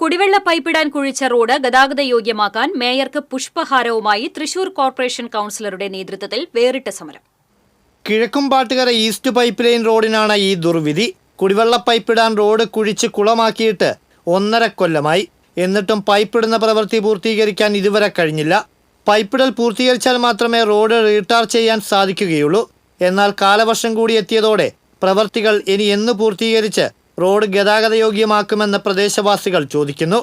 കുടിവെള്ള പൈപ്പിടാൻ കുഴിച്ച റോഡ് ഗതാഗത യോഗ്യമാക്കാൻ മേയർക്ക് പുഷ്പഹാരവുമായി തൃശൂർ കോർപ്പറേഷൻ കൌൺസിലറുടെ നേതൃത്വത്തിൽ വേറിട്ട സമരം. കിഴക്കുംപാട്ടുകര ഈസ്റ്റ് പൈപ്പ് ലൈൻ റോഡിനാണ് ഈ ദുർവിധി. കുടിവെള്ള പൈപ്പിടാൻ റോഡ് കുഴിച്ച് കുളമാക്കിയിട്ട് 1.5 കൊല്ലമായി. എന്നിട്ടും പൈപ്പിടുന്ന പ്രവൃത്തി പൂർത്തീകരിക്കാൻ ഇതുവരെ കഴിഞ്ഞില്ല. പൈപ്പിടൽ പൂർത്തീകരിച്ചാൽ മാത്രമേ റോഡ് റീടാർ ചെയ്യാൻ സാധിക്കുകയുള്ളൂ. എന്നാൽ കാലവർഷം കൂടി എത്തിയതോടെ പ്രവൃത്തികൾ ഇനി എന്ന് പൂർത്തീകരിച്ച് റോഡ് ഗതാഗത യോഗ്യമാക്കുമെന്ന് പ്രദേശവാസികൾ ചോദിക്കുന്നു.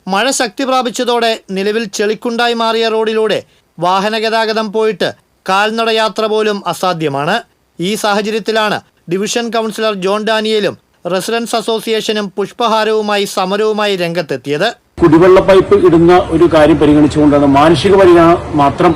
മഴ ശക്തി പ്രാപിച്ചതോടെ നിലവിൽ ചെളിക്കുണ്ടായി മാറിയ റോഡിലൂടെ വാഹന ഗതാഗതം പോയിട്ട് കാൽനട യാത്ര പോലും അസാധ്യമാണ്. ഈ സാഹചര്യത്തിലാണ് ഡിവിഷൻ കൗൺസിലർ ജോൺ ഡാനിയേലും റെസിഡൻസ് അസോസിയേഷനും പുഷ്പഹാരവുമായി സമരവുമായി രംഗത്തെത്തിയത്. കുടിവെള്ള പൈപ്പ് ഇടുന്ന ഒരു കാര്യം പരിഗണിച്ചുകൊണ്ടാണ്, മാനുഷിക പരിഗണന മാത്രം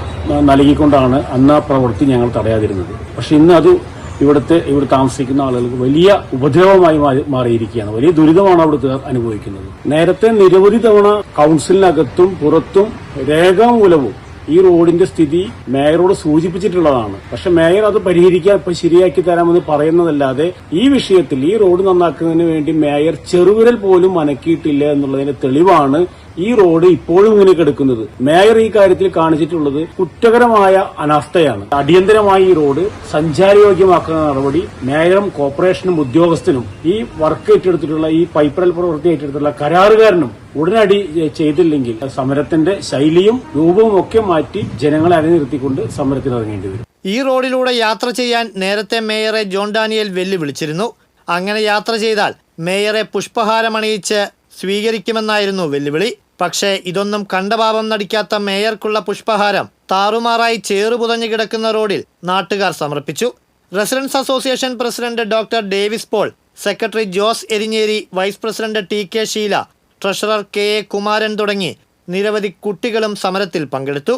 നൽകിക്കൊണ്ടാണ് അന്ന് ആ പ്രവൃത്തി ഞങ്ങൾ തടയാതിരുന്നത്. പക്ഷെ ഇന്ന് അത് ഇവിടെ താമസിക്കുന്ന ആളുകൾക്ക് വലിയ ഉപദ്രവമായി മാറിയിരിക്കുകയാണ്. വലിയ ദുരിതമാണ് അവിടുത്തെ അനുഭവിക്കുന്നത്. നേരത്തെ നിരവധി തവണ കൌൺസിലിനകത്തും പുറത്തും രേഖാമൂലവും ഈ റോഡിന്റെ സ്ഥിതി മേയറോട് സൂചിപ്പിച്ചിട്ടുള്ളതാണ്. പക്ഷെ മേയർ അത് പരിഹരിക്കാൻ ശരിയാക്കി തരാമെന്ന് പറയുന്നതല്ലാതെ ഈ വിഷയത്തിൽ ഈ റോഡ് നന്നാക്കുന്നതിന് വേണ്ടി മേയർ ചെറുവിരൽ പോലും അനക്കിയിട്ടില്ല എന്നുള്ളതിന്റെ തെളിവാണ് ഈ റോഡ് ഇപ്പോഴും ഇങ്ങനെ കിടക്കുന്നത്. മേയർ ഈ കാര്യത്തിൽ കാണിച്ചിട്ടുള്ളത് കുറ്റകരമായ അനാസ്ഥയാണ്. അടിയന്തരമായി ഈ റോഡ് സഞ്ചാരയോഗ്യമാക്കുന്ന നടപടി മേയറും കോർപ്പറേഷനും ഉദ്യോഗസ്ഥനും ഈ വർക്ക് ഏറ്റെടുത്തിട്ടുള്ള ഈ പൈപ്പിടൽ പ്രവൃത്തി ഏറ്റെടുത്തിട്ടുള്ള കരാറുകാരനും ഉടനടി ചെയ്തില്ലെങ്കിൽ സമരത്തിന്റെ ശൈലിയും രൂപവും ഒക്കെ മാറ്റി ജനങ്ങളെ അണിനിർത്തിക്കൊണ്ട് സമരത്തിനിറങ്ങേണ്ടി വരും. ഈ റോഡിലൂടെ യാത്ര ചെയ്യാൻ നേരത്തെ മേയറെ ജോൺ ഡാനിയേൽ വെല്ലുവിളിച്ചിരുന്നു. അങ്ങനെ യാത്ര ചെയ്താൽ മേയറെ പുഷ്പഹാരമണിയിച്ച് സ്വീകരിക്കുമെന്നായിരുന്നു വെല്ലുവിളി. പക്ഷേ ഇതൊന്നും കണ്ടപാപം നടിക്കാത്ത മേയർക്കുള്ള പുഷ്പഹാരം താറുമാറായി ചേറുപുതഞ്ഞു കിടക്കുന്ന റോഡിൽ നാട്ടുകാർ സമർപ്പിച്ചു. Residence association president doctor Davis Paul, secretary Jose Erinjeri, vice president T K. Sheela, treasurer K A. Kumaran തുടങ്ങി നിരവധി കുട്ടികളും സമരത്തിൽ പങ്കെടുത്തു.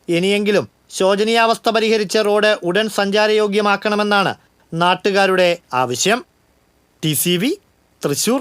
ഇനിയെങ്കിലും ശോചനീയാവസ്ഥ പരിഹരിച്ച റോഡ് ഉടൻ സഞ്ചാരയോഗ്യമാക്കണമെന്നാണ് നാട്ടുകാരുടെ ആവശ്യം. TCV തൃശൂർ.